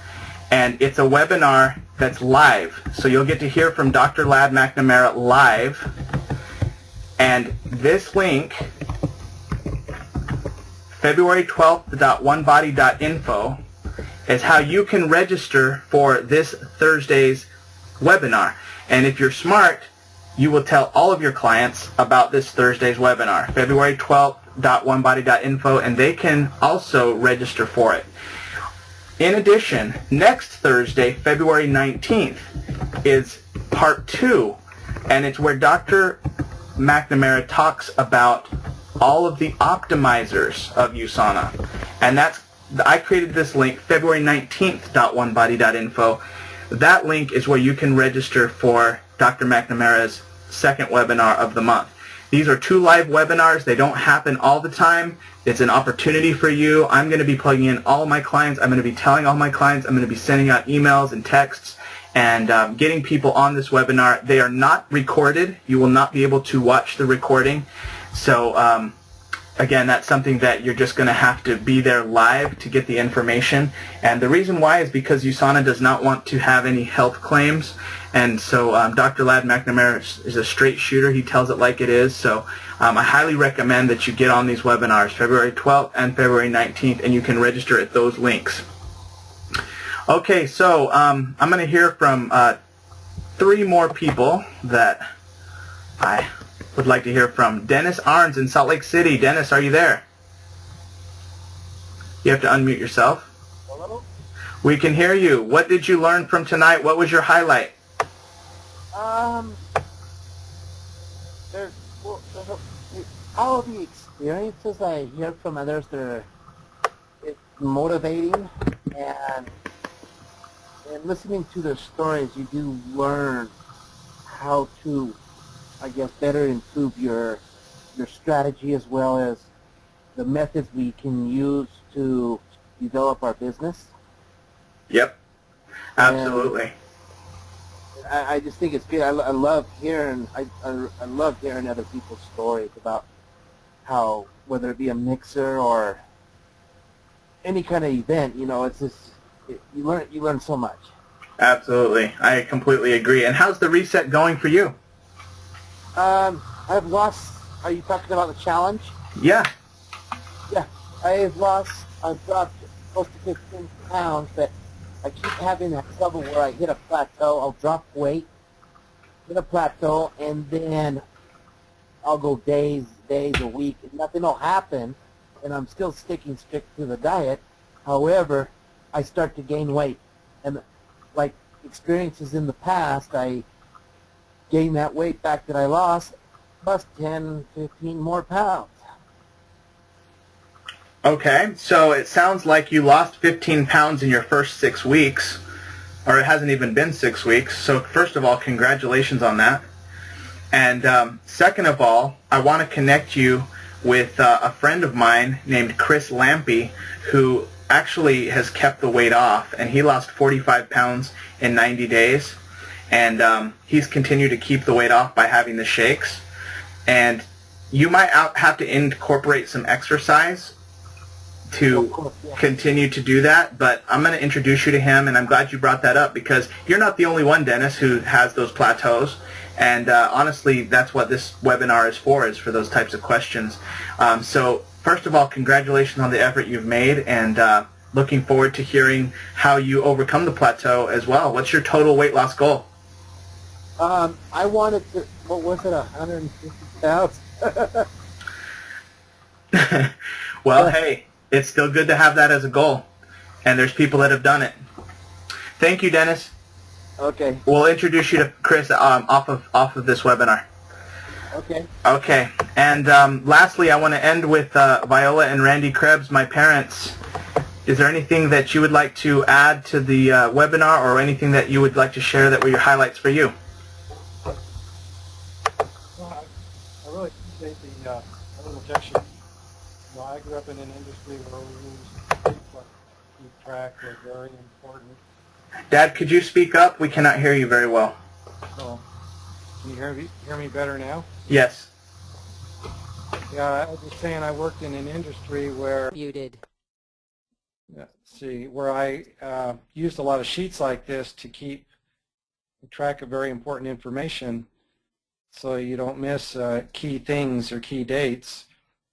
B: And it's a webinar that's live. So you'll get to hear from Dr. Ladd McNamara live. And this link, February12th.onebody.info, is how you can register for this Thursday's webinar. And if you're smart, you will tell all of your clients about this Thursday's webinar, February12th.onebody.info, and they can also register for it. In addition, next Thursday, February 19th, is part 2, and it's where Dr. McNamara talks about all of the optimizers of USANA. And I created this link, February19th.onebody.info. That link is where you can register for Dr. McNamara's second webinar of the month. These are 2 live webinars. They don't happen all the time. It's an opportunity for you. I'm going to be plugging in all my clients. I'm going to be telling all my clients. I'm going to be sending out emails and texts and getting people on this webinar. They are not recorded. You will not be able to watch the recording. So again, that's something that you're just going to have to be there live to get the information. And the reason why is because USANA does not want to have any health claims. And so Dr. Ladd McNamara is a straight shooter. He tells it like it is. So I highly recommend that you get on these webinars, February 12th and February 19th, and you can register at those links. Okay, so I'm going to hear from 3 more people that I would like to hear from. Dennis Arns in Salt Lake City. Dennis, are you there? You have to unmute yourself.
J: Hello?
B: We can hear you. What did you learn from tonight? What was your highlight?
J: All of the experiences I hear from others, it's motivating, and listening to their stories, you do learn how to, I guess, better improve your strategy as well as the methods we can use to develop our business.
B: Yep, absolutely.
J: And I just think it's good. I love hearing I love hearing other people's stories about how, whether it be a mixer or any kind of event, it's just you learn so much.
B: Absolutely, I completely agree. And how's the reset going for you?
J: I've lost. Are you talking about the challenge?
B: Yeah.
J: Yeah, I've dropped close to 15 pounds, but I keep having that trouble where I hit a plateau. I'll drop weight, hit a plateau, and then I'll go days, a week, and nothing will happen, and I'm still sticking strict to the diet. However, I start to gain weight, and like experiences in the past, I gain that weight back that I lost, plus 10, 15 more pounds.
B: Okay, so it sounds like you lost 15 pounds in your first 6 weeks, or it hasn't even been 6 weeks. So first of all, congratulations on that. And second of all, I want to connect you with a friend of mine named Chris Lampy, who actually has kept the weight off, and he lost 45 pounds in 90 days. And he's continued to keep the weight off by having the shakes. And you might have to incorporate some exercise to continue to do that, but I'm going to introduce you to him, and I'm glad you brought that up because you're not the only one, Dennis, who has those plateaus, and honestly, that's what this webinar is for those types of questions. So first of all, congratulations on the effort you've made, and looking forward to hearing how you overcome the plateau as well. What's your total weight loss goal?
J: I wanted to, what was it, 150 pounds?
B: Well, hey, it's still good to have that as a goal, and there's people that have done it. Thank you, Dennis.
J: Okay.
B: We'll introduce you to Chris off of this webinar.
J: Okay.
B: Okay, and lastly, I want to end with Viola and Randy Krebs, my parents. Is there anything that you would like to add to the webinar, or anything that you would like to share that were your highlights for you?
A: Well, I really appreciate the little objection. I grew up in an industry where we use keep track was very important.
B: Dad, could you speak up? We cannot hear you very well.
A: So, can you hear me better now?
B: Yes.
A: Yeah, I was just saying I worked in an industry where
K: Muted.
A: where I used a lot of sheets like this to keep track of very important information so you don't miss key things or key dates.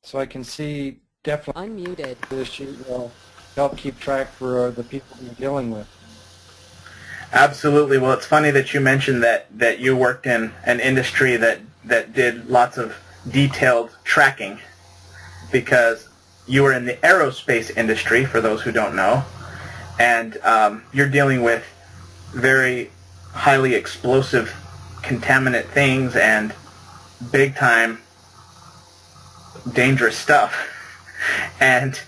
A: So I can see definitely
K: Unmuted.
A: this sheet will help keep track for the people you're dealing with.
B: Absolutely. Well, it's funny that you mentioned that you worked in an industry that did lots of detailed tracking, because you were in the aerospace industry, for those who don't know, and you're dealing with very highly explosive contaminant things and big-time dangerous stuff. And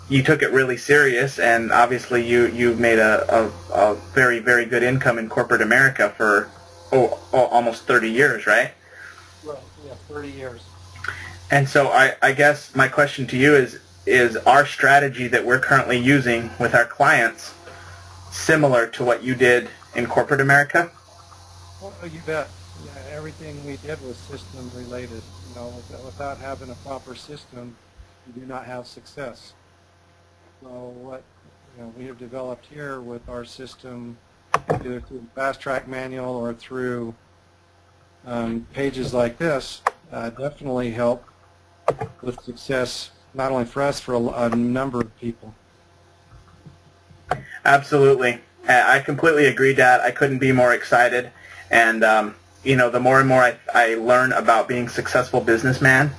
B: you took it really serious, and obviously you made a very, very good income in corporate America for almost 30 years, right?
A: Well, yeah, 30 years.
B: And so I guess my question to you is our strategy that we're currently using with our clients similar to what you did in corporate America?
A: Well, you bet. Yeah, everything we did was system related. Without having a proper system, you do not have success. So what we have developed here with our system, either through the fast track manual or through pages like this, definitely help with success, not only for us, for a number of people.
B: Absolutely. I completely agree, Dad. I couldn't be more excited. And, the more and more I learn about being a successful businessman,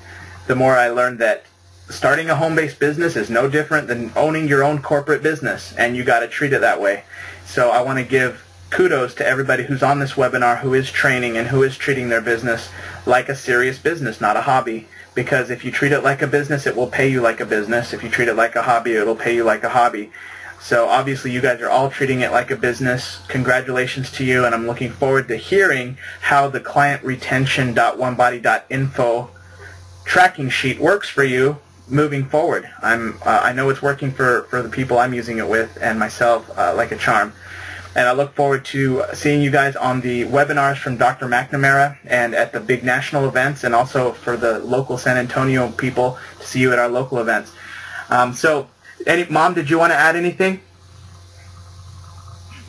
B: the more I learn that starting a home-based business is no different than owning your own corporate business, and you got to treat it that way. So I want to give kudos to everybody who's on this webinar, who is training and who is treating their business like a serious business, not a hobby. Because if you treat it like a business, it will pay you like a business. If you treat it like a hobby, it'll pay you like a hobby. So obviously you guys are all treating it like a business. Congratulations to you, and I'm looking forward to hearing how the clientretention.onebody.info tracking sheet works for you moving forward. I know it's working for the people I'm using it with and myself like a charm. And I look forward to seeing you guys on the webinars from Dr. McNamara and at the big national events, and also for the local San Antonio people to see you at our local events. Mom, did you want to add anything?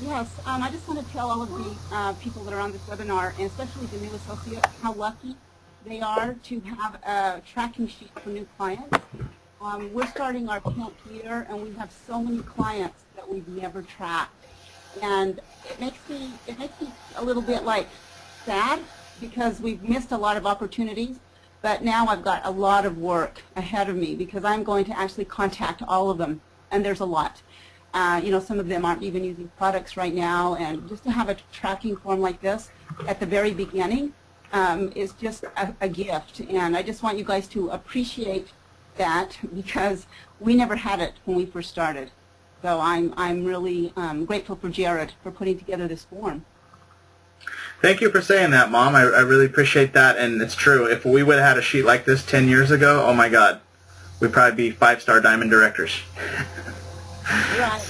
G: Yes, I just want to tell all of the people that are on this webinar, and especially the new associates, how lucky they are to have a tracking sheet for new clients. We're starting our 10th year, and we have so many clients that we've never tracked. And it makes me a little bit sad, because we've missed a lot of opportunities. But now I've got a lot of work ahead of me, because I'm going to actually contact all of them, and there's a lot. Some of them aren't even using products right now, and just to have a tracking form like this at the very beginning is just a gift. And I just want you guys to appreciate that, because we never had it when we first started. So I'm really grateful for Jared for putting together this form.
B: Thank you for saying that, Mom. I really appreciate that, and it's true. If we would have had a sheet like this 10 years ago, oh my God, we'd probably be 5-star diamond directors.
G: Right.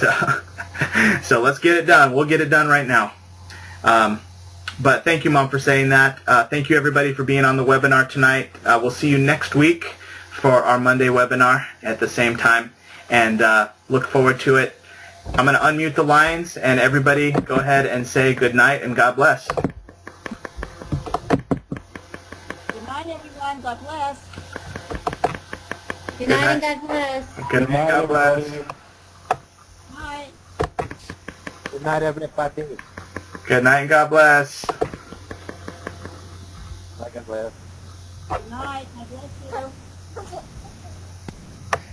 B: So let's get it done. We'll get it done right now. But thank you, Mom, for saying that. Thank you, everybody, for being on the webinar tonight. We'll see you next week for our Monday webinar at the same time, and look forward to it. I'm going to unmute the lines, and everybody go ahead and say good night and God bless.
G: Good night, everyone. God bless.
C: Good night and God bless.
B: Good night, God bless.
G: Bye.
J: Good night, everybody.
B: Good night and God bless.
J: God bless.
G: Good night. God bless you.